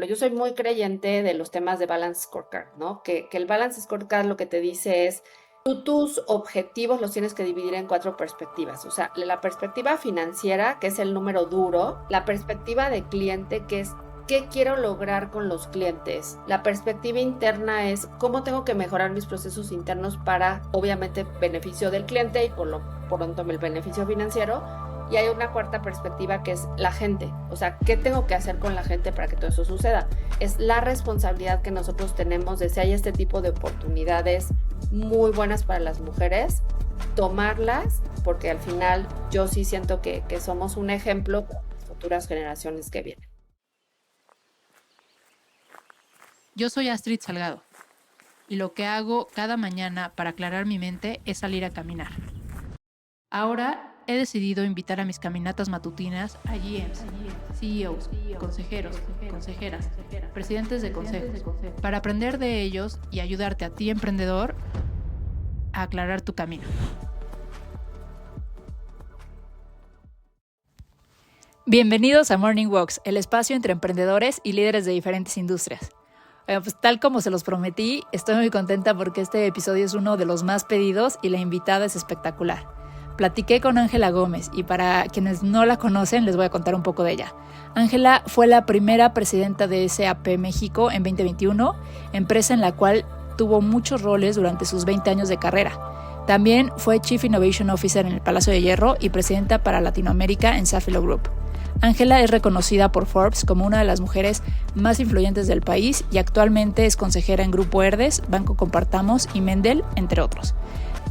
yo soy muy creyente de los temas de Balance Scorecard, ¿no? Que el Balance Scorecard lo que te dice es, tú tus objetivos los tienes que dividir en cuatro perspectivas. O sea, la perspectiva financiera, que es el número duro, la perspectiva de cliente, que es qué quiero lograr con los clientes. La perspectiva interna es cómo tengo que mejorar mis procesos internos para, obviamente, beneficio del cliente y por lo pronto el beneficio financiero. Y hay una cuarta perspectiva que es la gente. O sea, ¿qué tengo que hacer con la gente para que todo eso suceda? Es la responsabilidad que nosotros tenemos de si hay este tipo de oportunidades muy buenas para las mujeres, tomarlas, porque al final yo sí siento que somos un ejemplo para las futuras generaciones que vienen. Yo soy Astrid Salgado y lo que hago cada mañana para aclarar mi mente es salir a caminar. Ahora he decidido invitar a mis caminatas matutinas a GMs, CEOs, consejeros, consejeras, presidentes de consejos, para aprender de ellos y ayudarte a ti, emprendedor, a aclarar tu camino. Bienvenidos a Morning Walks, el espacio entre emprendedores y líderes de diferentes industrias. Pues tal como se los prometí, estoy muy contenta porque este episodio es uno de los más pedidos y la invitada es espectacular. Platiqué con Ángela Gómez y para quienes no la conocen les voy a contar un poco de ella. Ángela fue la primera presidenta de SAP México en 2021, empresa en la cual tuvo muchos roles durante sus 20 años de carrera. También fue Chief Innovation Officer en el Palacio de Hierro y presidenta para Latinoamérica en Safilo Group. Ángela es reconocida por Forbes como una de las mujeres más influyentes del país y actualmente es consejera en Grupo Herdes, Banco Compartamos y Mendel, entre otros.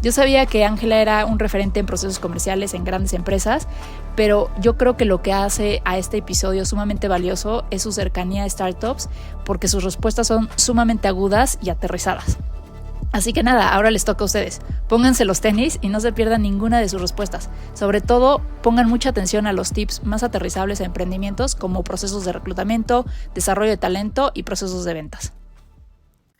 Yo sabía que Ángela era un referente en procesos comerciales en grandes empresas, pero yo creo que lo que hace a este episodio sumamente valioso es su cercanía a startups, porque sus respuestas son sumamente agudas y aterrizadas. Así que nada, ahora les toca a ustedes. Pónganse los tenis y no se pierdan ninguna de sus respuestas. Sobre todo, pongan mucha atención a los tips más aterrizables a emprendimientos como procesos de reclutamiento, desarrollo de talento y procesos de ventas.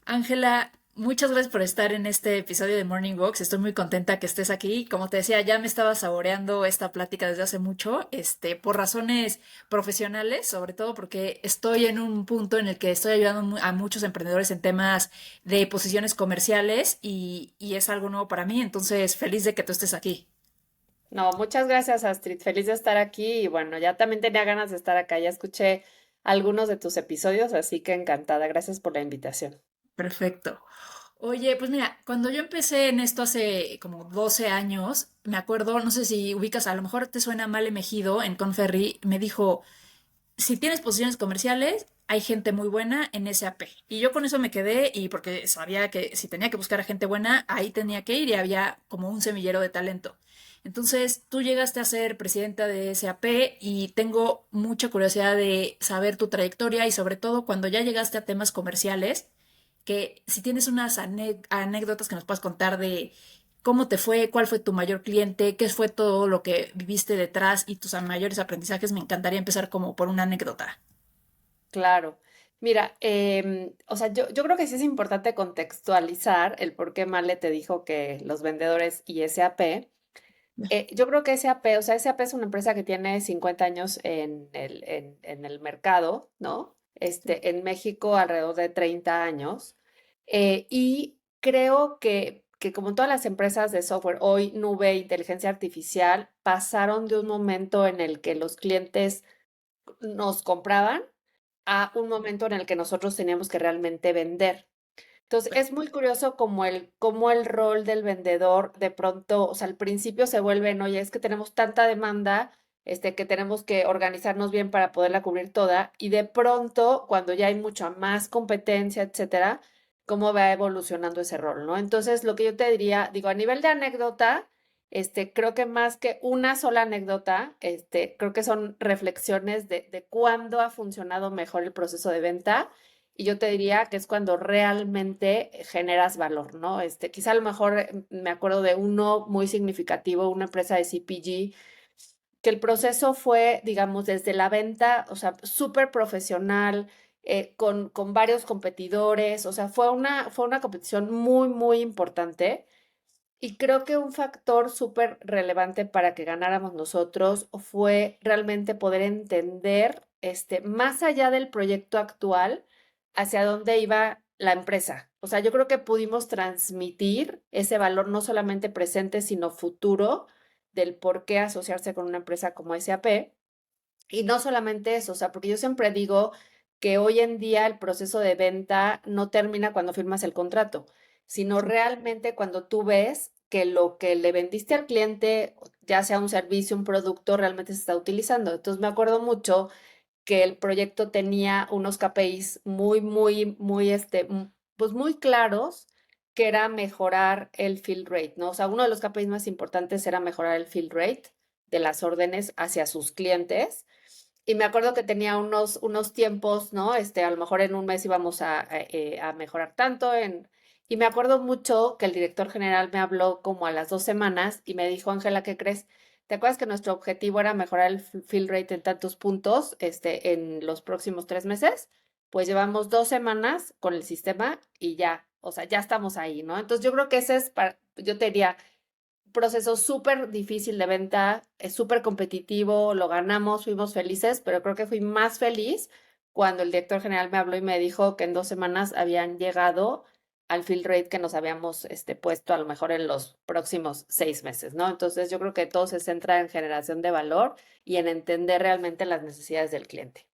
Ángela, muchas gracias por estar en este episodio de Morning Walks. Estoy muy contenta que estés aquí. Como te decía, ya me estaba saboreando esta plática desde hace mucho, por razones profesionales, sobre todo porque estoy en un punto en el que estoy ayudando a muchos emprendedores en temas de posiciones comerciales y es algo nuevo para mí. Entonces, feliz de que tú estés aquí. No, muchas gracias, Astrid. Feliz de estar aquí y bueno, ya también tenía ganas de estar acá. Ya escuché algunos de tus episodios, así que encantada. Gracias por la invitación. Perfecto. Oye, pues mira, cuando yo empecé en esto hace como 12 años, me acuerdo, no sé si ubicas, a lo mejor te suena Male Mejido en Conferry, me dijo, si tienes posiciones comerciales, hay gente muy buena en SAP. Y yo con eso me quedé y porque sabía que si tenía que buscar a gente buena, ahí tenía que ir y había como un semillero de talento. Entonces, tú llegaste a ser presidenta de SAP y tengo mucha curiosidad de saber tu trayectoria y sobre todo cuando ya llegaste a temas comerciales que si tienes unas anécdotas que nos puedas contar de cómo te fue, cuál fue tu mayor cliente, qué fue todo lo que viviste detrás y tus mayores aprendizajes, me encantaría empezar como por una anécdota. Claro. Mira, o sea, yo creo que sí es importante contextualizar el por qué Male te dijo que los vendedores y SAP. Yo creo que SAP, o sea, SAP es una empresa que tiene 50 años en el mercado, ¿no? En México alrededor de 30 años. Y creo que como todas las empresas de software, hoy nube, inteligencia artificial, pasaron de un momento en el que los clientes nos compraban a un momento en el que nosotros teníamos que realmente vender. Entonces, es muy curioso como el rol del vendedor de pronto, o sea, al principio se vuelve, en, oye, es que tenemos tanta demanda, que tenemos que organizarnos bien para poderla cubrir toda, y de pronto, cuando ya hay mucha más competencia, etcétera, cómo va evolucionando ese rol, ¿no? Entonces, lo que yo te diría, digo, a nivel de anécdota, creo que más que una sola anécdota, creo que son reflexiones de cuándo ha funcionado mejor el proceso de venta y yo te diría que es cuando realmente generas valor, ¿no? Quizá a lo mejor me acuerdo de uno muy significativo, una empresa de CPG, que el proceso fue, digamos, desde la venta, o sea, súper profesional, con varios competidores, o sea, fue una competición muy, muy importante. Y creo que un factor súper relevante para que ganáramos nosotros fue realmente poder entender más allá del proyecto actual, hacia dónde iba la empresa. O sea, yo creo que pudimos transmitir ese valor no solamente presente, sino futuro del por qué asociarse con una empresa como SAP. Y no solamente eso, o sea, porque yo siempre digo que hoy en día el proceso de venta no termina cuando firmas el contrato, sino realmente cuando tú ves que lo que le vendiste al cliente, ya sea un servicio, un producto, realmente se está utilizando. Entonces me acuerdo mucho que el proyecto tenía unos KPIs pues muy claros, que era mejorar el fill rate, ¿no? O sea, uno de los KPIs más importantes era mejorar el fill rate de las órdenes hacia sus clientes. Y me acuerdo que tenía unos tiempos, ¿no? A lo mejor en un mes íbamos a mejorar tanto. Y me acuerdo mucho que el director general me habló como a las 2 semanas y me dijo, Ángela, ¿qué crees? ¿Te acuerdas que nuestro objetivo era mejorar el fill rate en tantos puntos, en los próximos 3 meses? Pues llevamos 2 semanas con el sistema y ya, o sea, ya estamos ahí, ¿no? Entonces yo creo que ese es, yo te diría, proceso súper difícil de venta, es súper competitivo, lo ganamos, fuimos felices, pero creo que fui más feliz cuando el director general me habló y me dijo que en 2 semanas habían llegado al fill rate que nos habíamos puesto a lo mejor en los próximos 6 meses, ¿no? Entonces yo creo que todo se centra en generación de valor y en entender realmente las necesidades del cliente.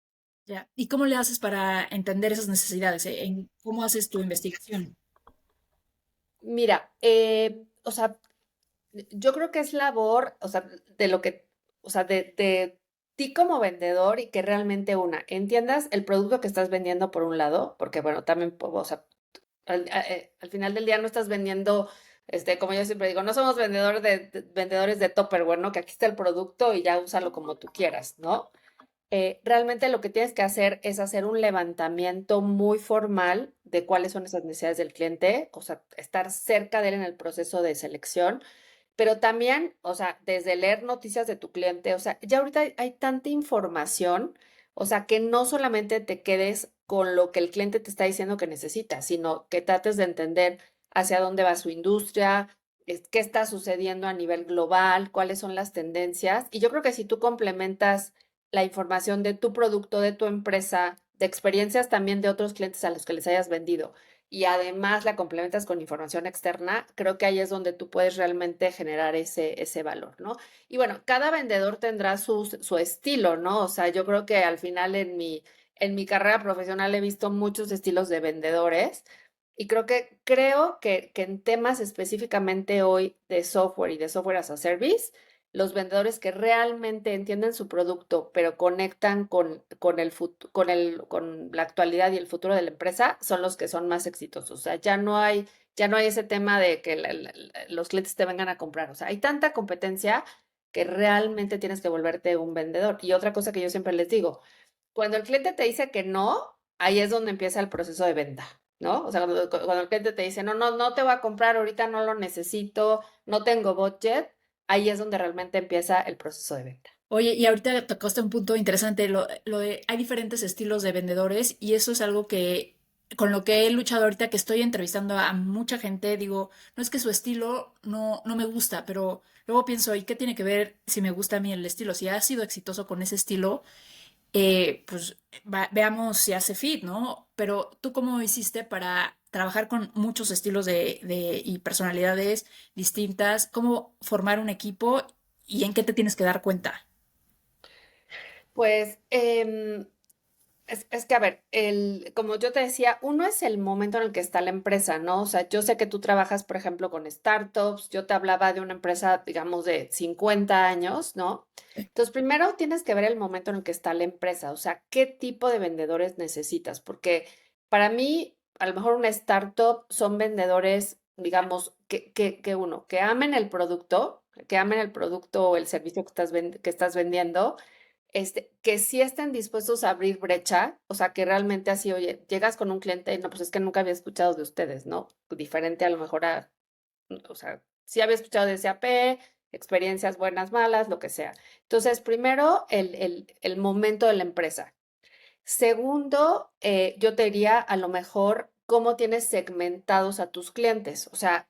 Ya. ¿Y cómo le haces para entender esas necesidades? ¿Cómo haces tu investigación? Mira, o sea, yo creo que es labor, o sea, de lo que, o sea, de ti como vendedor y que realmente entiendas el producto que estás vendiendo por un lado, porque bueno, también, o sea, al final del día no estás vendiendo, como yo siempre digo, no somos vendedores de Tupperware, ¿no? Que aquí está el producto y ya úsalo como tú quieras, ¿no? Realmente lo que tienes que hacer es hacer un levantamiento muy formal de cuáles son esas necesidades del cliente, o sea, estar cerca de él en el proceso de selección, pero también, o sea, desde leer noticias de tu cliente, o sea, ya ahorita hay tanta información, o sea, que no solamente te quedes con lo que el cliente te está diciendo que necesita, sino que trates de entender hacia dónde va su industria, qué está sucediendo a nivel global, cuáles son las tendencias. Y yo creo que si tú complementas la información de tu producto, de tu empresa, de experiencias también de otros clientes a los que les hayas vendido y además la complementas con información externa, creo que ahí es donde tú puedes realmente generar ese valor, ¿no? Y bueno, cada vendedor tendrá su estilo, ¿no? O sea, yo creo que al final en mi carrera profesional he visto muchos estilos de vendedores y creo que en temas específicamente hoy de software y de software as a service, los vendedores que realmente entienden su producto, pero conectan con la actualidad y el futuro de la empresa, son los que son más exitosos. O sea, ya no hay ese tema de que los clientes te vengan a comprar. O sea, hay tanta competencia que realmente tienes que volverte un vendedor. Y otra cosa que yo siempre les digo, cuando el cliente te dice que no, ahí es donde empieza el proceso de venta, ¿no? O sea, cuando el cliente te dice, no, no, no te voy a comprar, ahorita no lo necesito, no tengo budget, ahí es donde realmente empieza el proceso de venta. Oye, y ahorita tocaste un punto interesante, lo de hay diferentes estilos de vendedores y eso es algo que con lo que he luchado ahorita que estoy entrevistando a mucha gente, digo, no es que su estilo no me gusta, pero luego pienso, ¿y qué tiene que ver si me gusta a mí el estilo? Si ha sido exitoso con ese estilo, pues veamos si hace fit, ¿no? Pero tú cómo hiciste para trabajar con muchos estilos y personalidades distintas, cómo formar un equipo y en qué te tienes que dar cuenta. Pues es que, a ver, como yo te decía, uno es el momento en el que está la empresa, ¿no? O sea, yo sé que tú trabajas, por ejemplo, con startups, yo te hablaba de una empresa, digamos, de 50 años, ¿no? Entonces, primero tienes que ver el momento en el que está la empresa, o sea, qué tipo de vendedores necesitas, porque para mí, a lo mejor una startup son vendedores, digamos, que amen el producto, que amen el producto o el servicio que estás vendiendo, que sí estén dispuestos a abrir brecha, o sea, que realmente así, oye, llegas con un cliente y no, pues es que nunca había escuchado de ustedes, ¿no? Diferente a lo mejor o sea, sí había escuchado de SAP, experiencias buenas, malas, lo que sea. Entonces, primero, el momento de la empresa. Segundo, yo te diría a lo mejor cómo tienes segmentados a tus clientes. O sea,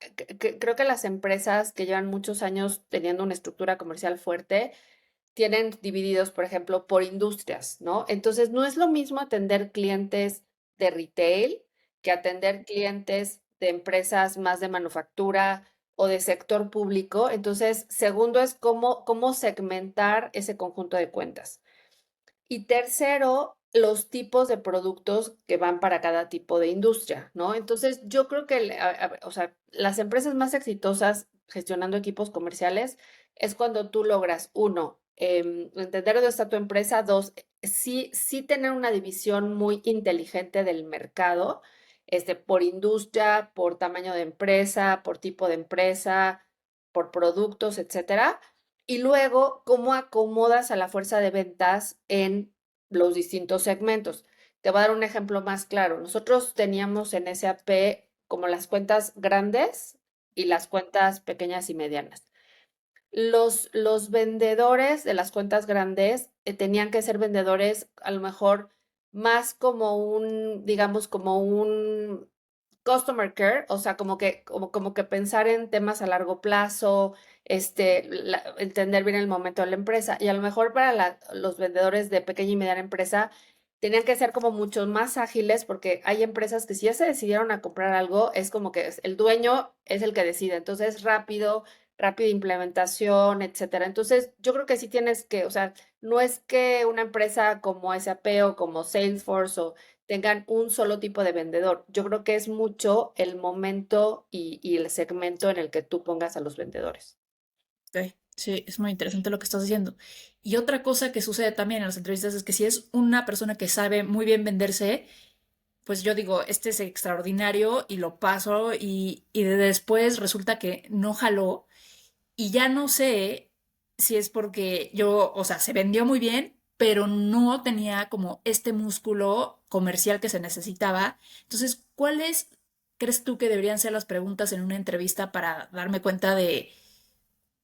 creo que las empresas que llevan muchos años teniendo una estructura comercial fuerte, tienen divididos, por ejemplo, por industrias, ¿no? Entonces, no es lo mismo atender clientes de retail que atender clientes de empresas más de manufactura o de sector público. Entonces, segundo es cómo segmentar ese conjunto de cuentas. Y tercero, los tipos de productos que van para cada tipo de industria, ¿no? Entonces, yo creo que, o sea, las empresas más exitosas gestionando equipos comerciales es cuando tú logras, uno, entender dónde está tu empresa, dos, sí tener una división muy inteligente del mercado, por industria, por tamaño de empresa, por tipo de empresa, por productos, etcétera. Y luego, ¿cómo acomodas a la fuerza de ventas en los distintos segmentos? Te voy a dar un ejemplo más claro. Nosotros teníamos en SAP como las cuentas grandes y las cuentas pequeñas y medianas. Los vendedores de las cuentas grandes tenían que ser vendedores a lo mejor más como digamos, como un customer care, o sea, como que pensar en temas a largo plazo, entender bien el momento de la empresa. Y a lo mejor para los vendedores de pequeña y mediana empresa tenían que ser como mucho más ágiles porque hay empresas que si ya se decidieron a comprar algo, es como que el dueño es el que decide. Entonces, rápida implementación, etcétera. Entonces, yo creo que sí tienes que, o sea, no es que una empresa como SAP o como Salesforce o tengan un solo tipo de vendedor. Yo creo que es mucho el momento y el segmento en el que tú pongas a los vendedores. Ok, sí, es muy interesante lo que estás diciendo. Y otra cosa que sucede también en las entrevistas es que si es una persona que sabe muy bien venderse, pues yo digo, este es extraordinario y lo paso y después resulta que no jaló y ya no sé si es porque yo, o sea, se vendió muy bien, pero no tenía como este músculo comercial que se necesitaba. Entonces, ¿cuáles crees tú que deberían ser las preguntas en una entrevista para darme cuenta de,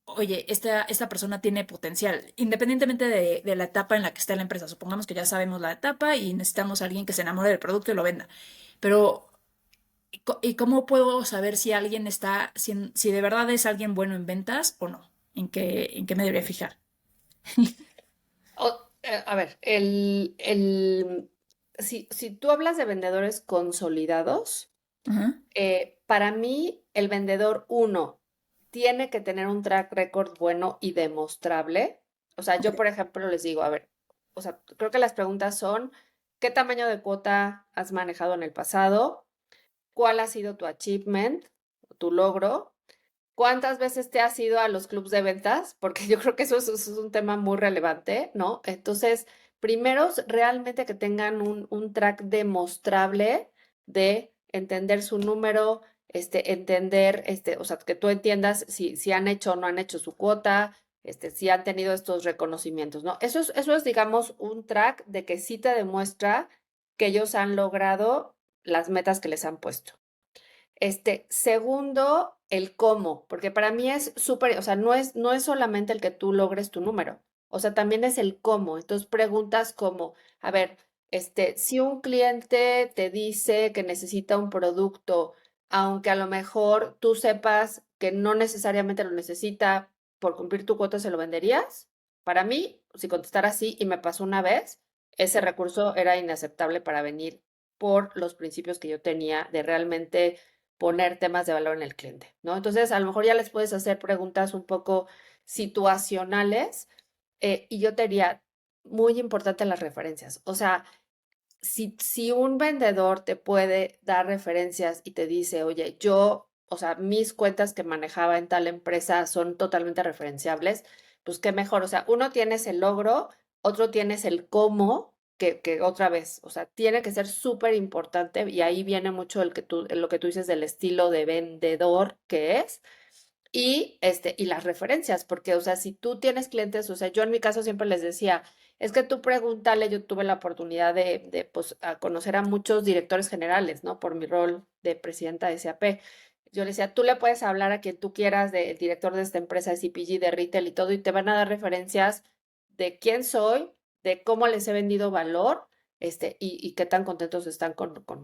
oye, esta persona tiene potencial, independientemente de la etapa en la que está la empresa? Supongamos que ya sabemos la etapa y necesitamos a alguien que se enamore del producto y lo venda. Pero, ¿y cómo puedo saber si alguien está, si de verdad es alguien bueno en ventas o no? ¿En qué me debería fijar? A ver, si tú hablas de vendedores consolidados, Ajá. para mí el vendedor uno tiene que tener un track record bueno y demostrable. O sea, Ok. yo por ejemplo les digo, a ver, o sea, creo que las preguntas son, ¿qué tamaño de cuota has manejado en el pasado? ¿Cuál ha sido tu achievement, tu logro? ¿Cuántas veces te has ido a los clubs de ventas? Porque yo creo que eso es un tema muy relevante, ¿no? Entonces, primero, realmente que tengan un track demostrable de entender su número, entender, o sea, que tú entiendas si han hecho o no han hecho su cuota, si han tenido estos reconocimientos, ¿no? Eso es, digamos, un track de que sí te demuestra que ellos han logrado las metas que les han puesto. Segundo, el cómo, porque para mí es súper, o sea, no es solamente el que tú logres tu número, o sea, también es el cómo. Entonces preguntas como, a ver, si un cliente te dice que necesita un producto, aunque a lo mejor tú sepas que no necesariamente lo necesita por cumplir tu cuota, ¿se lo venderías? Para mí, si contestara así y me pasó una vez, ese recurso era inaceptable para venir por los principios que yo tenía de realmente poner temas de valor en el cliente, ¿no? Entonces, a lo mejor ya les puedes hacer preguntas un poco situacionales y yo te diría, muy importante las referencias. O sea, si un vendedor te puede dar referencias y te dice, oye, o sea, mis cuentas que manejaba en tal empresa son totalmente referenciables, pues qué mejor. O sea, uno tienes el logro, otro tienes el cómo, que otra vez, o sea, tiene que ser súper importante y ahí viene mucho lo que tú dices del estilo de vendedor que es. Y las referencias, porque, o sea, si tú tienes clientes, o sea, yo en mi caso siempre les decía, es que tú pregúntale, yo tuve la oportunidad pues, a conocer a muchos directores generales, ¿no? Por mi rol de presidenta de SAP. Yo le decía, tú le puedes hablar a quien tú quieras del director de esta empresa de CPG, de retail y todo, y te van a dar referencias de quién soy, de cómo les he vendido valor, y qué tan contentos están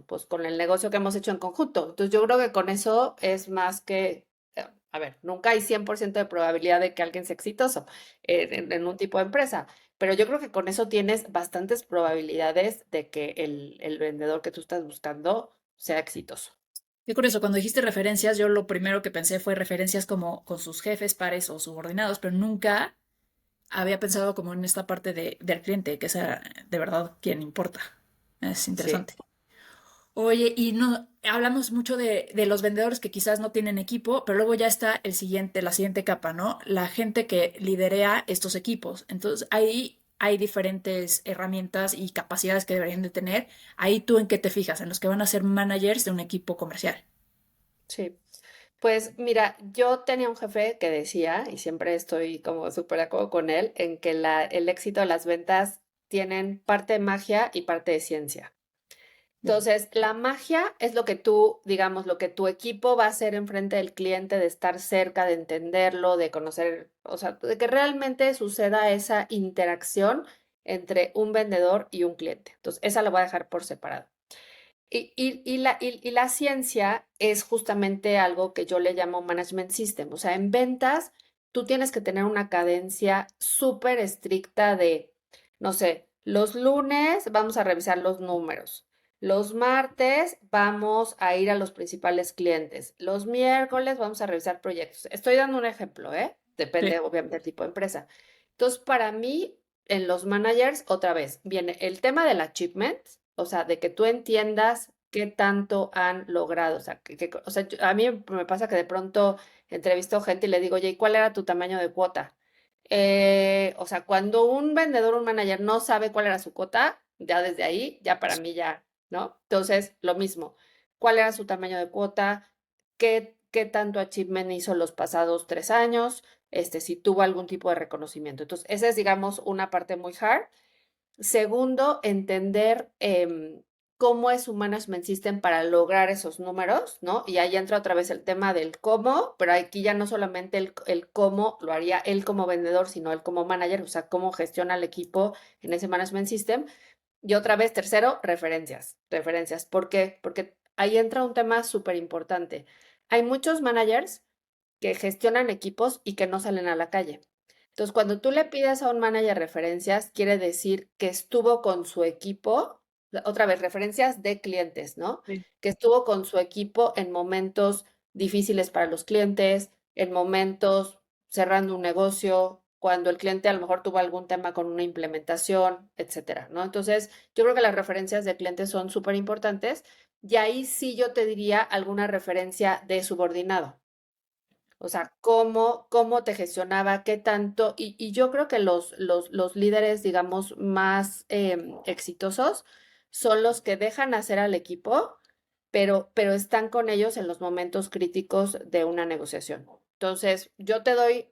pues, con el negocio que hemos hecho en conjunto. Entonces, yo creo que con eso es más que a ver, nunca hay 100% de probabilidad de que alguien sea exitoso en un tipo de empresa, pero yo creo que con eso tienes bastantes probabilidades de que el vendedor que tú estás buscando sea exitoso. Qué curioso, cuando dijiste referencias, yo lo primero que pensé fue referencias como con sus jefes, pares o subordinados, pero nunca había pensado como en esta parte del cliente, que es de verdad quien importa. Es Sí. interesante. Oye, y no, hablamos mucho de los vendedores que quizás no tienen equipo, pero luego ya está la siguiente capa, ¿no? La gente que liderea estos equipos. Entonces, ahí hay diferentes herramientas y capacidades que deberían de tener. Ahí tú en qué te fijas, en los que van a ser managers de un equipo comercial. Sí. Pues mira, yo tenía un jefe que decía, y siempre estoy como súper de acuerdo con él, en que el éxito de las ventas tienen parte de magia y parte de ciencia. Entonces, la magia es lo que tú, digamos, lo que tu equipo va a hacer enfrente del cliente, de estar cerca, de entenderlo, de conocer, o sea, de que realmente suceda esa interacción entre un vendedor y un cliente. Entonces, esa la voy a dejar por separado. Y la ciencia es justamente algo que yo le llamo management system. O sea, en ventas, tú tienes que tener una cadencia súper estricta de, no sé, los lunes vamos a revisar los números. Los martes vamos a ir a los principales clientes. Los miércoles vamos a revisar proyectos. Estoy dando un ejemplo, ¿eh? Depende, Sí. obviamente, del tipo de empresa. Entonces, para mí, en los managers, otra vez, viene el tema del achievement, o sea, de que tú entiendas qué tanto han logrado. O sea, o sea, a mí me pasa que de pronto entrevisto gente y le digo, oye, ¿y cuál era tu tamaño de cuota? O sea, cuando un vendedor, un manager no sabe cuál era su cuota, ya desde ahí, ya para mí ya, ¿no? Entonces, lo mismo, ¿cuál era su tamaño de cuota? ¿Qué tanto achievement hizo los pasados 3 años? Si tuvo algún tipo de reconocimiento. Entonces, esa es, digamos, una parte muy hard. Segundo, entender cómo es su management system para lograr esos números, ¿no? Y ahí entra otra vez el tema del cómo, pero aquí ya no solamente el cómo lo haría él como vendedor, sino él como manager, o sea, cómo gestiona el equipo en ese management system. Y otra vez, tercero, referencias, referencias. ¿Por qué? Porque ahí entra un tema súper importante. Hay muchos managers que gestionan equipos y que no salen a la calle. Entonces, cuando tú le pides a un manager referencias, quiere decir que estuvo con su equipo, otra vez, referencias de clientes, ¿no? Sí. Que estuvo con su equipo en momentos difíciles para los clientes, en momentos cerrando un negocio, cuando el cliente a lo mejor tuvo algún tema con una implementación, etcétera, ¿no? Entonces, yo creo que las referencias de clientes son súper importantes y ahí sí yo te diría alguna referencia de subordinado. O sea, cómo te gestionaba, qué tanto. Y yo creo que los líderes, digamos, más exitosos son los que dejan hacer al equipo, pero están con ellos en los momentos críticos de una negociación. Entonces, yo te doy,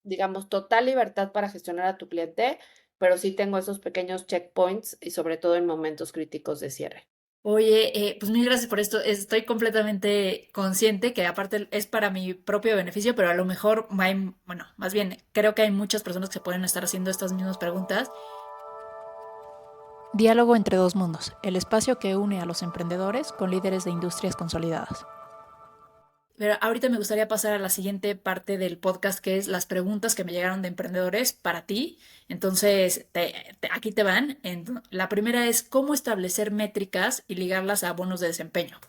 digamos, total libertad para gestionar a tu cliente, pero sí tengo esos pequeños checkpoints y sobre todo en momentos críticos de cierre. Oye, pues mil gracias por esto. Estoy completamente consciente que aparte es para mi propio beneficio, pero a lo mejor hay, bueno, más bien creo que hay muchas personas que se pueden estar haciendo estas mismas preguntas. Diálogo entre dos mundos, el espacio que une a los emprendedores con líderes de industrias consolidadas. Pero ahorita me gustaría pasar a la siguiente parte del podcast, que es las preguntas que me llegaron de emprendedores para ti. Entonces, aquí te van. La primera es, ¿cómo establecer métricas y ligarlas a bonos de desempeño?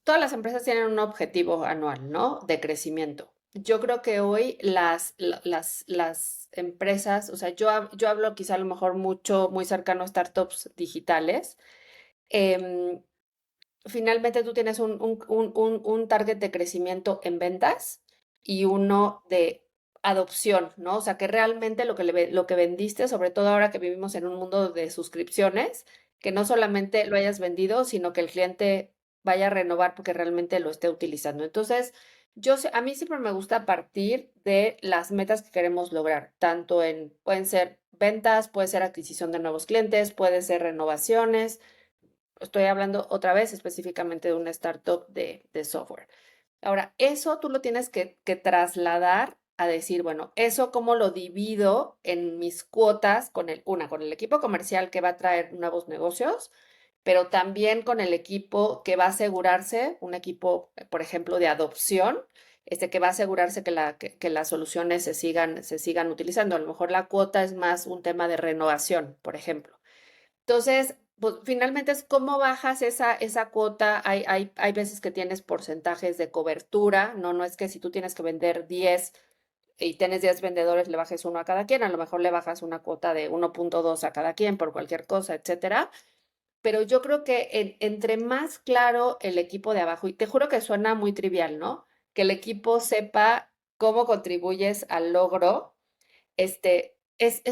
Todas las empresas tienen un objetivo anual, ¿no? De crecimiento. Yo creo que hoy las empresas, o sea, yo hablo quizá a lo mejor mucho, muy cercano a startups digitales. em, Finalmente tú tienes un target de crecimiento en ventas y uno de adopción, ¿no? O sea, que realmente lo que vendiste, sobre todo ahora que vivimos en un mundo de suscripciones, que no solamente lo hayas vendido, sino que el cliente vaya a renovar porque realmente lo esté utilizando. Entonces, a mí siempre me gusta partir de las metas que queremos lograr, tanto pueden ser ventas, puede ser adquisición de nuevos clientes, puede ser renovaciones. Estoy hablando otra vez específicamente de una startup de software. Ahora, eso tú lo tienes que trasladar a decir, bueno, eso cómo lo divido en mis cuotas con el equipo comercial que va a traer nuevos negocios, pero también con el equipo que va a asegurarse, un equipo, por ejemplo, de adopción, que va a asegurarse que las soluciones se sigan utilizando. A lo mejor la cuota es más un tema de renovación, por ejemplo. Entonces, pues finalmente es cómo bajas esa cuota. Hay veces que tienes porcentajes de cobertura, ¿no? No es que si tú tienes que vender 10 y tienes 10 vendedores, le bajes uno a cada quien, a lo mejor le bajas una cuota de 1.2 a cada quien por cualquier cosa, etcétera. Pero yo creo que entre más claro el equipo de abajo, y te juro que suena muy trivial, ¿no? Que el equipo sepa cómo contribuyes al logro, es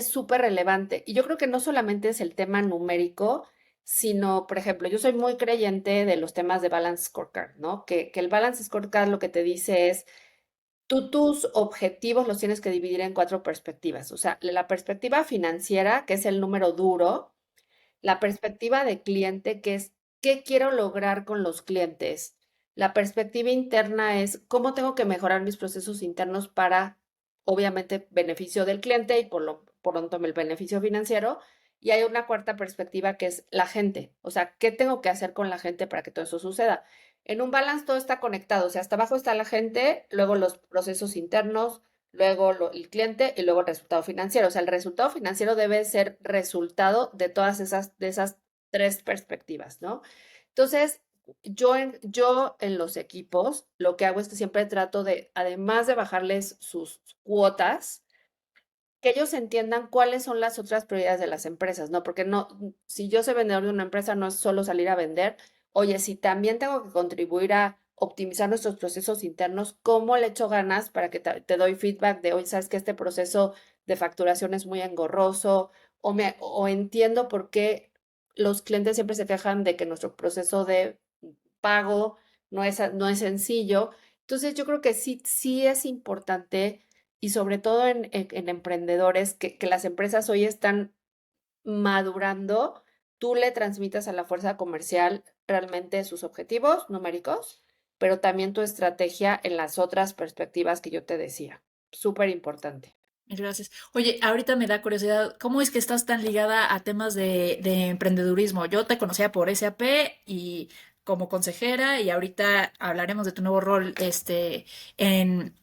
súper relevante. Y yo creo que no solamente es el tema numérico, sino, por ejemplo, yo soy muy creyente de los temas de Balance Scorecard, ¿no? Que el Balance Scorecard lo que te dice es, tú tus objetivos los tienes que dividir en cuatro perspectivas. O sea, la perspectiva financiera, que es el número duro, la perspectiva de cliente, que es qué quiero lograr con los clientes. La perspectiva interna es cómo tengo que mejorar mis procesos internos para, obviamente, beneficio del cliente y por lo tanto el beneficio financiero. Y hay una cuarta perspectiva que es la gente. O sea, ¿qué tengo que hacer con la gente para que todo eso suceda? En un balance todo está conectado. O sea, hasta abajo está la gente, luego los procesos internos, luego el cliente y luego el resultado financiero. O sea, el resultado financiero debe ser resultado de todas esas tres perspectivas, ¿no? Entonces, yo en los equipos lo que hago es que siempre trato de, además de bajarles sus cuotas, que ellos entiendan cuáles son las otras prioridades de las empresas, ¿no? Porque no, si yo soy vendedor de una empresa, no es solo salir a vender. Oye, si también tengo que contribuir a optimizar nuestros procesos internos, ¿cómo le echo ganas para que te doy feedback de, oye, sabes que este proceso de facturación es muy engorroso? O entiendo por qué los clientes siempre se quejan de que nuestro proceso de pago no es sencillo. Entonces, yo creo que sí es importante y sobre todo en emprendedores, que las empresas hoy están madurando, tú le transmitas a la fuerza comercial realmente sus objetivos numéricos, pero también tu estrategia en las otras perspectivas que yo te decía. Súper importante. Gracias. Oye, ahorita me da curiosidad, ¿cómo es que estás tan ligada a temas de emprendedurismo? Yo te conocía por SAP y como consejera y ahorita hablaremos de tu nuevo rol en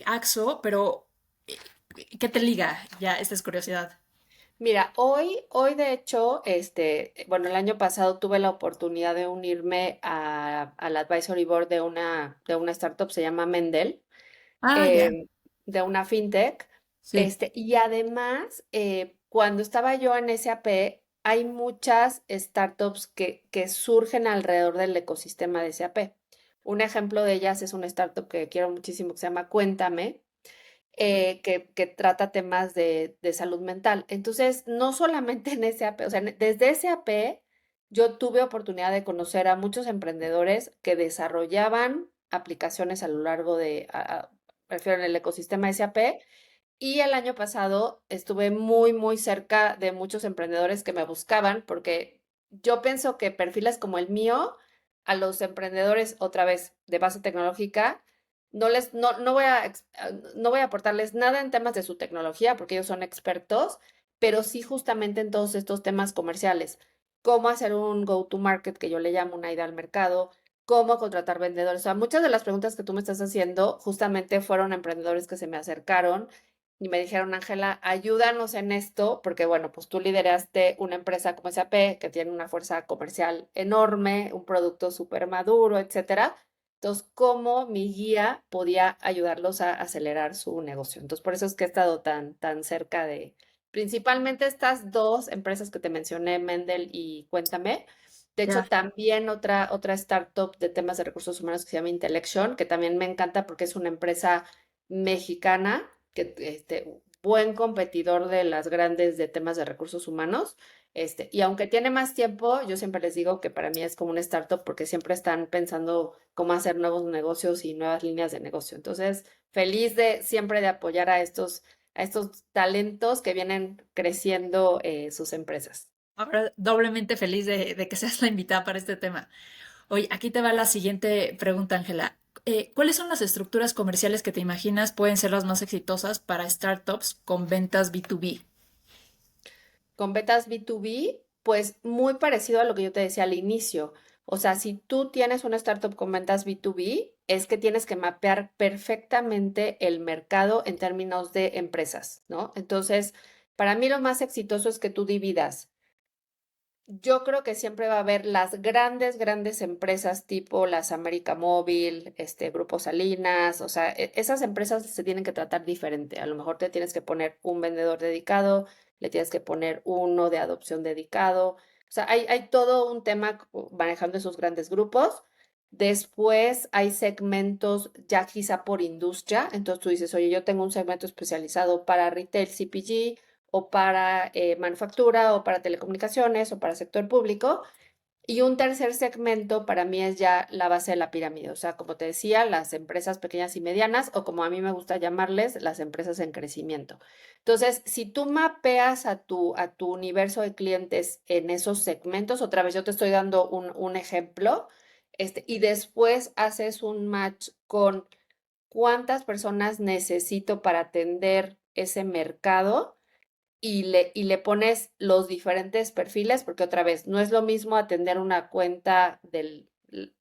AXO, pero eh, ¿qué te liga? Ya, esta es curiosidad. Mira, hoy de hecho, bueno, el año pasado tuve la oportunidad de unirme al advisory board de una startup, se llama Mendel, Ah, ya. eh, de una fintech. Sí. Y además, cuando estaba yo en SAP, hay muchas startups que surgen alrededor del ecosistema de SAP. Un ejemplo de ellas es una startup que quiero muchísimo que se llama Cuéntame, que trata temas de salud mental. Entonces, no solamente en SAP, o sea, desde SAP yo tuve oportunidad de conocer a muchos emprendedores que desarrollaban aplicaciones a lo largo prefiero en el ecosistema SAP. Y el año pasado estuve muy, muy cerca de muchos emprendedores que me buscaban porque yo pienso que perfiles como el mío, a los emprendedores otra vez de base tecnológica, no voy a aportarles nada en temas de su tecnología porque ellos son expertos, pero sí justamente en todos estos temas comerciales. Cómo hacer un go-to-market, que yo le llamo una ida al mercado, cómo contratar vendedores. O sea, muchas de las preguntas que tú me estás haciendo justamente fueron emprendedores que se me acercaron y me dijeron, Ángela, ayúdanos en esto, porque bueno, pues tú lideraste una empresa como SAP que tiene una fuerza comercial enorme, un producto súper maduro, etcétera. Entonces, ¿cómo mi guía podía ayudarlos a acelerar su negocio? Entonces, por eso es que he estado tan cerca de principalmente estas dos empresas que te mencioné, Mendel y Cuéntame. De hecho, Ya. también otra startup de temas de recursos humanos que se llama Intellection, que también me encanta porque es una empresa mexicana, que buen competidor de las grandes de temas de recursos humanos. Y aunque tiene más tiempo, yo siempre les digo que para mí es como una startup porque siempre están pensando cómo hacer nuevos negocios y nuevas líneas de negocio. Entonces, feliz de siempre de apoyar a estos talentos que vienen creciendo sus empresas. Ahora doblemente feliz de que seas la invitada para este tema. Oye, aquí te va la siguiente pregunta, Ángela. ¿Cuáles son las estructuras comerciales que te imaginas pueden ser las más exitosas para startups con ventas B2B? Con betas B2B, pues muy parecido a lo que yo te decía al inicio. O sea, si tú tienes una startup con ventas B2B, es que tienes que mapear perfectamente el mercado en términos de empresas, ¿no? Entonces, para mí lo más exitoso es que tú dividas. Yo creo que siempre va a haber las grandes empresas tipo las América Móvil, Grupo Salinas, o sea, esas empresas se tienen que tratar diferente. A lo mejor te tienes que poner un vendedor dedicado, le tienes que poner uno de adopción dedicado. O sea, hay todo un tema manejando esos grandes grupos. Después hay segmentos ya quizá por industria. Entonces tú dices, oye, yo tengo un segmento especializado para retail CPG o para manufactura o para telecomunicaciones o para sector público. Y un tercer segmento para mí es ya la base de la pirámide, o sea, como te decía, las empresas pequeñas y medianas o como a mí me gusta llamarles, las empresas en crecimiento. Entonces, si tú mapeas a tu universo de clientes en esos segmentos, otra vez yo te estoy dando un ejemplo, y después haces un match con cuántas personas necesito para atender ese mercado y le pones los diferentes perfiles, porque otra vez, no es lo mismo atender una cuenta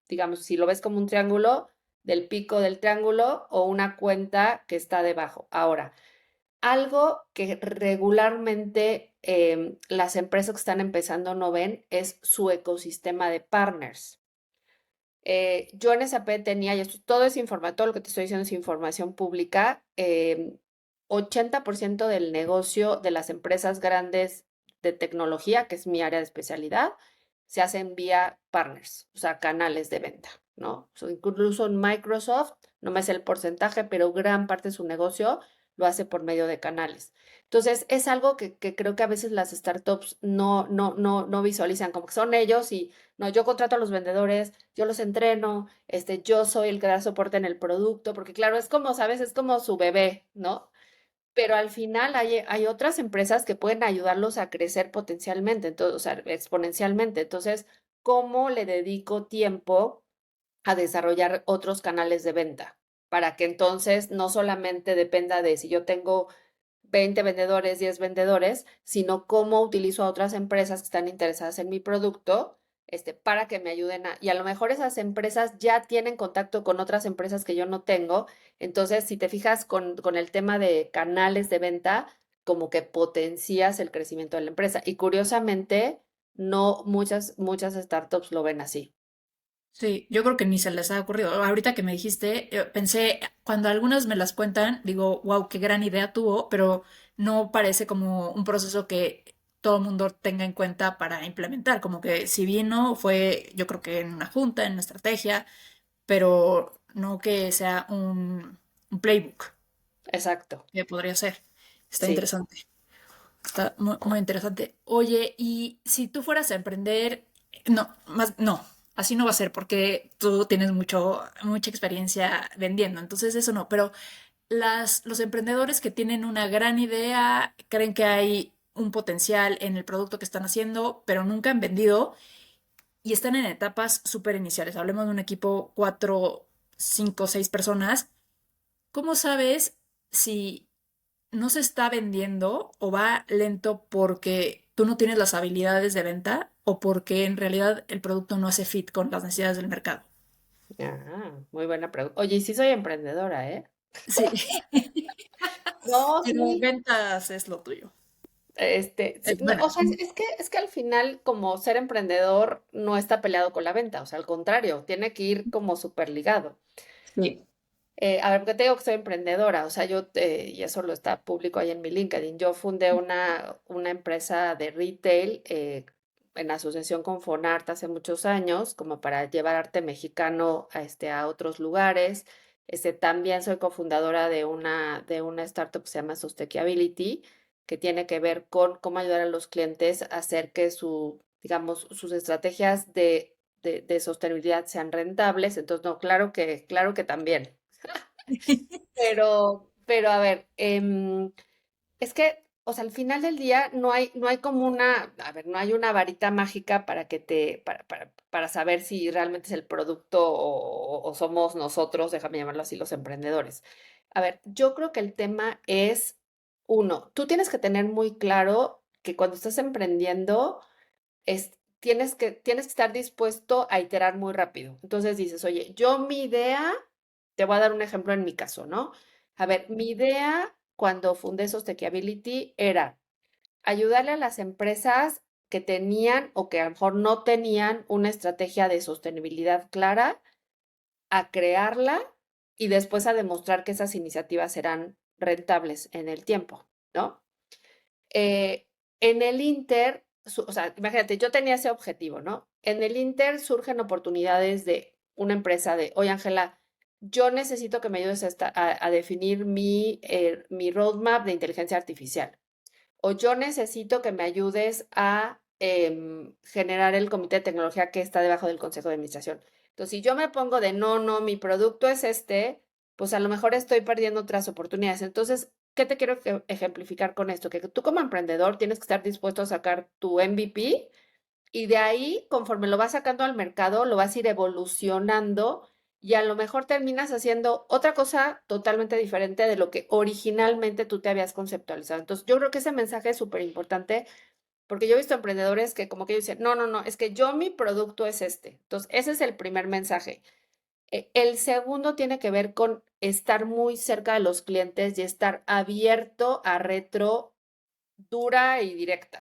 digamos, si lo ves como un triángulo, del pico del triángulo o una cuenta que está debajo. Ahora, algo que regularmente las empresas que están empezando no ven es su ecosistema de partners. Yo en SAP tenía, y esto todo es información, todo lo que te estoy diciendo es información pública, 80% del negocio de las empresas grandes de tecnología, que es mi área de especialidad, se hacen vía partners, o sea, canales de venta, ¿no? O sea, incluso en Microsoft, no me sé el porcentaje, pero gran parte de su negocio lo hace por medio de canales. Entonces, es algo que creo que a veces las startups no visualizan, como que son ellos y no, yo contrato a los vendedores, yo los entreno, yo soy el que da soporte en el producto, porque claro, es como, ¿sabes? Es como su bebé, ¿no? Pero al final hay otras empresas que pueden ayudarlos a crecer potencialmente, entonces, o sea, exponencialmente. Entonces, ¿cómo le dedico tiempo a desarrollar otros canales de venta? Para que entonces no solamente dependa de si yo tengo 20 vendedores, 10 vendedores, sino cómo utilizo a otras empresas que están interesadas en mi producto, para que me ayuden y a lo mejor esas empresas ya tienen contacto con otras empresas que yo no tengo. Entonces, si te fijas con el tema de canales de venta, como que potencias el crecimiento de la empresa. Y curiosamente, no muchas startups lo ven así. Sí, yo creo que ni se les ha ocurrido. Ahorita que me dijiste, pensé, cuando algunas me las cuentan, digo, wow, qué gran idea tuvo, pero no parece como un proceso que todo el mundo tenga en cuenta para implementar. Como que si vino, fue, yo creo que en una junta, en una estrategia, pero no que sea un playbook Exacto. que podría ser. Está Sí. interesante. Está muy interesante. Oye, y si tú fueras a emprender, no, más, no, así no va a ser porque tú tienes mucha experiencia vendiendo, entonces eso no, pero los emprendedores que tienen una gran idea, creen que hay un potencial en el producto que están haciendo, pero nunca han vendido y están en etapas súper iniciales. Hablemos de un equipo, 4, 5, 6 personas. ¿Cómo sabes si no se está vendiendo o va lento porque tú no tienes las habilidades de venta o porque en realidad el producto no hace fit con las necesidades del mercado? Muy buena pregunta. Oye, y sí soy emprendedora, ¿eh? Sí, No, pero sí. ventas es lo tuyo. Sí, no, Bueno, o sea, es que al final, como ser emprendedor no está peleado con la venta, o sea, al contrario, tiene que ir como súper ligado. sí. A ver, porque te digo que soy emprendedora, o sea, y eso lo está público ahí en mi LinkedIn, yo fundé una empresa de retail en asociación con Fonart hace muchos años, como para llevar arte mexicano a otros lugares. También soy cofundadora de una startup que se llama Sustainability, que tiene que ver con cómo ayudar a los clientes a hacer que digamos, sus estrategias de sostenibilidad sean rentables. Entonces, no, claro que también. Pero a ver, es que, o sea, al final del día no hay como a ver, no hay una varita mágica para saber si realmente es el producto o somos nosotros, déjame llamarlo así, los emprendedores. A ver, yo creo que el tema es, uno, tú tienes que tener muy claro que cuando estás emprendiendo, tienes que estar dispuesto a iterar muy rápido. Entonces dices, oye, yo mi idea, te voy a dar un ejemplo en mi caso, ¿no? A ver, mi idea cuando fundé Sustainability era ayudarle a las empresas que tenían o que a lo mejor no tenían una estrategia de sostenibilidad clara a crearla y después a demostrar que esas iniciativas serán rentables en el tiempo, ¿no? En el Inter, o sea, imagínate, yo tenía ese objetivo, ¿no? En el Inter surgen oportunidades de una empresa de, oye, Ángela, yo necesito que me ayudes a definir mi roadmap de inteligencia artificial. O yo necesito que me ayudes a generar el comité de tecnología que está debajo del consejo de administración. Entonces, si yo me pongo de no, no, mi producto es este, pues a lo mejor estoy perdiendo otras oportunidades. Entonces, ¿qué te quiero ejemplificar con esto? Que tú como emprendedor tienes que estar dispuesto a sacar tu MVP y de ahí, conforme lo vas sacando al mercado, lo vas a ir evolucionando y a lo mejor terminas haciendo otra cosa totalmente diferente de lo que originalmente tú te habías conceptualizado. Entonces, yo creo que ese mensaje es súper importante porque yo he visto emprendedores que como que dicen, no, no, no, es que yo mi producto es este. Entonces, ese es el primer mensaje. El segundo tiene que ver con estar muy cerca de los clientes y estar abierto a retro dura y directa.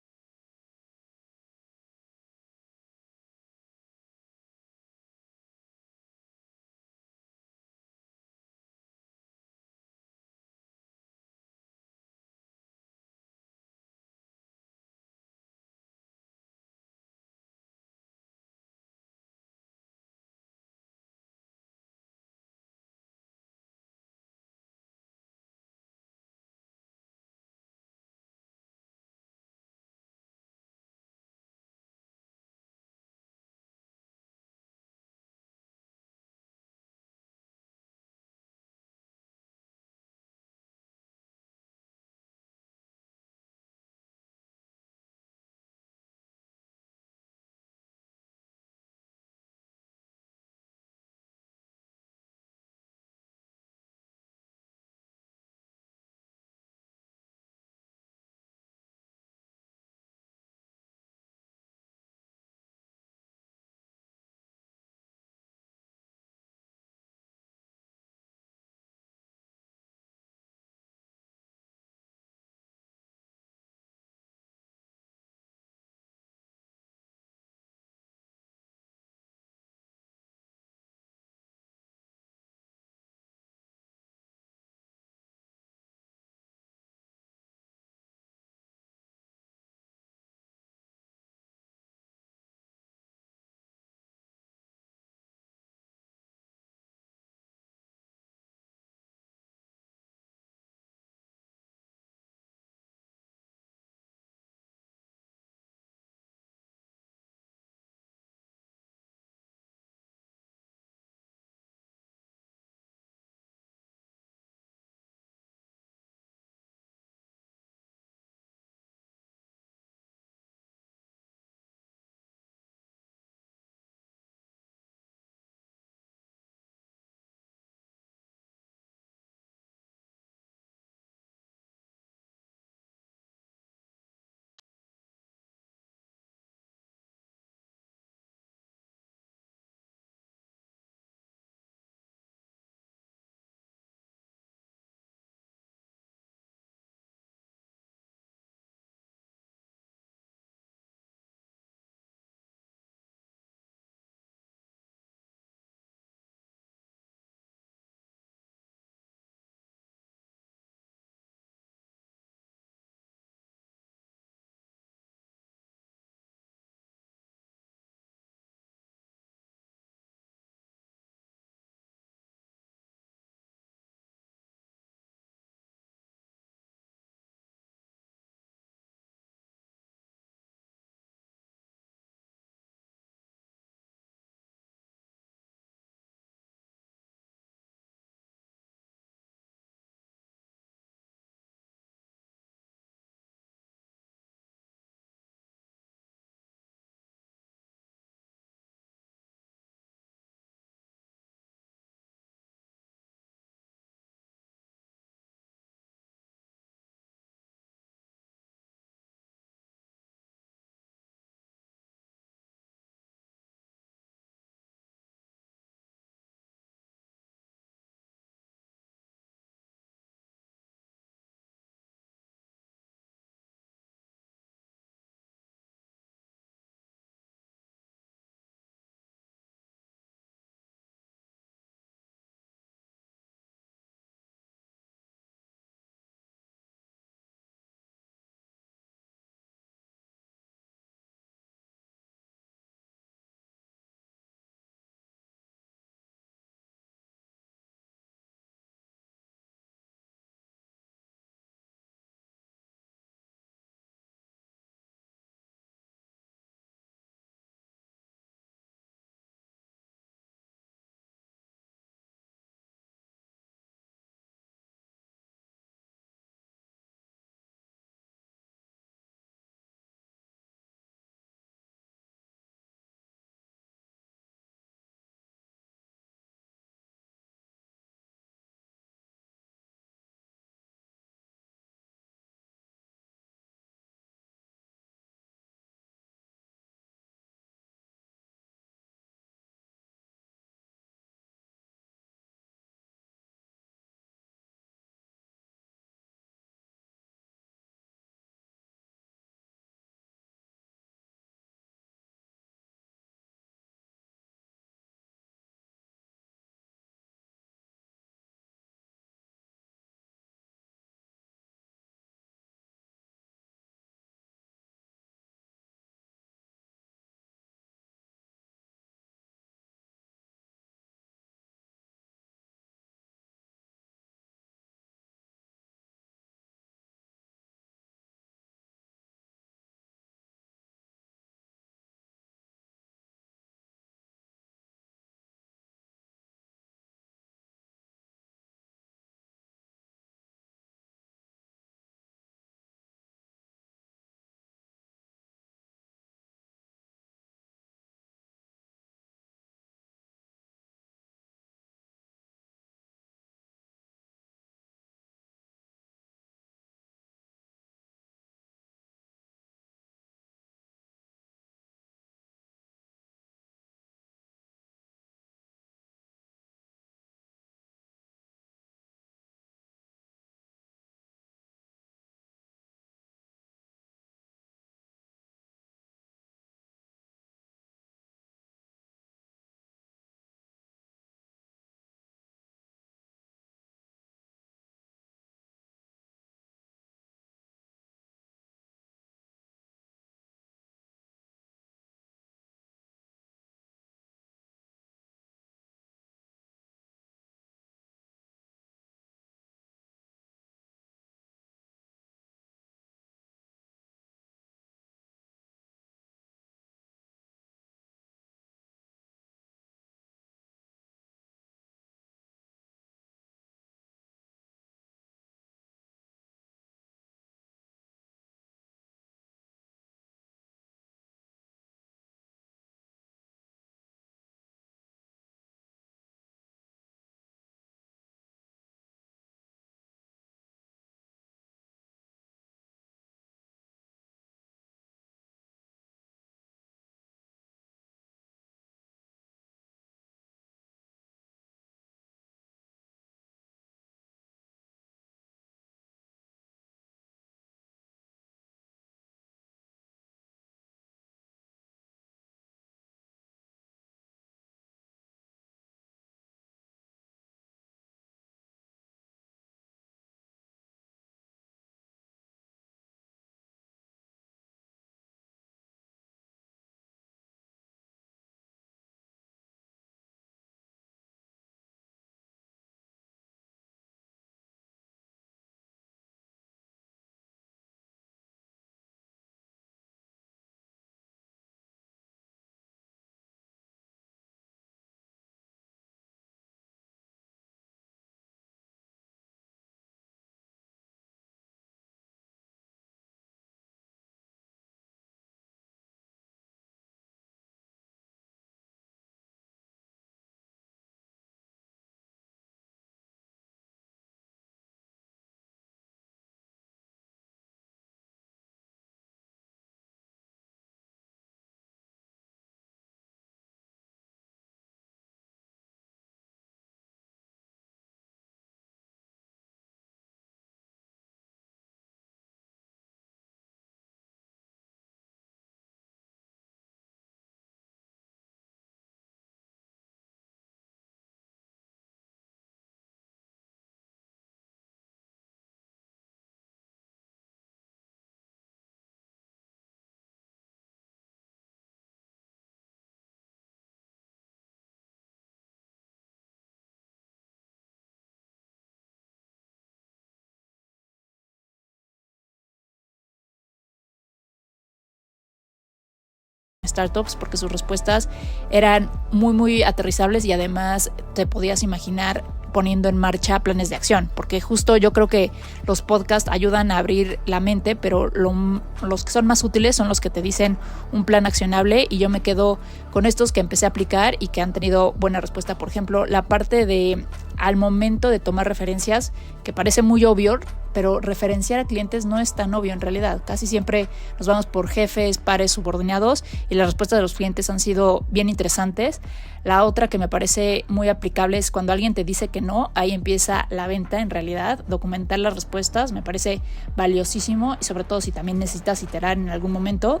startups, porque sus respuestas eran muy, muy aterrizables y además te podías imaginar poniendo en marcha planes de acción, porque justo yo creo que los podcasts ayudan a abrir la mente, pero los que son más útiles son los que te dicen un plan accionable, y yo me quedo con estos que empecé a aplicar y que han tenido buena respuesta. Por ejemplo, la parte de al momento de tomar referencias, que parece muy obvio, pero referenciar a clientes no es tan obvio en realidad. Casi siempre nos vamos por jefes, pares, subordinados, y las respuestas de los clientes han sido bien interesantes. La otra que me parece muy aplicable es cuando alguien te dice que no, ahí empieza la venta en realidad. Documentar las respuestas me parece valiosísimo, y sobre todo si también necesitas iterar en algún momento,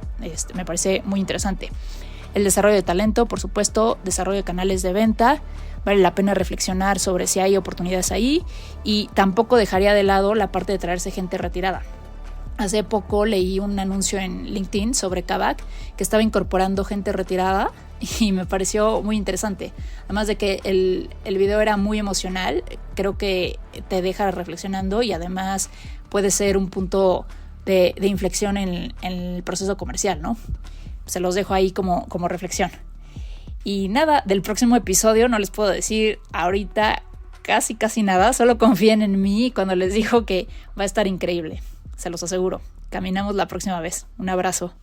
me parece muy interesante. El desarrollo de talento, por supuesto, desarrollo de canales de venta. Vale la pena reflexionar sobre si hay oportunidades ahí, y tampoco dejaría de lado la parte de traerse gente retirada. Hace poco leí un anuncio en LinkedIn sobre Kavak que estaba incorporando gente retirada y me pareció muy interesante. Además de que el video era muy emocional, creo que te deja reflexionando y además puede ser un punto de inflexión en el proceso comercial, ¿no? Se los dejo ahí como reflexión. Y nada, del próximo episodio no les puedo decir ahorita casi nada, solo confíen en mí cuando les digo que va a estar increíble, se los aseguro. Caminamos la próxima vez. Un abrazo.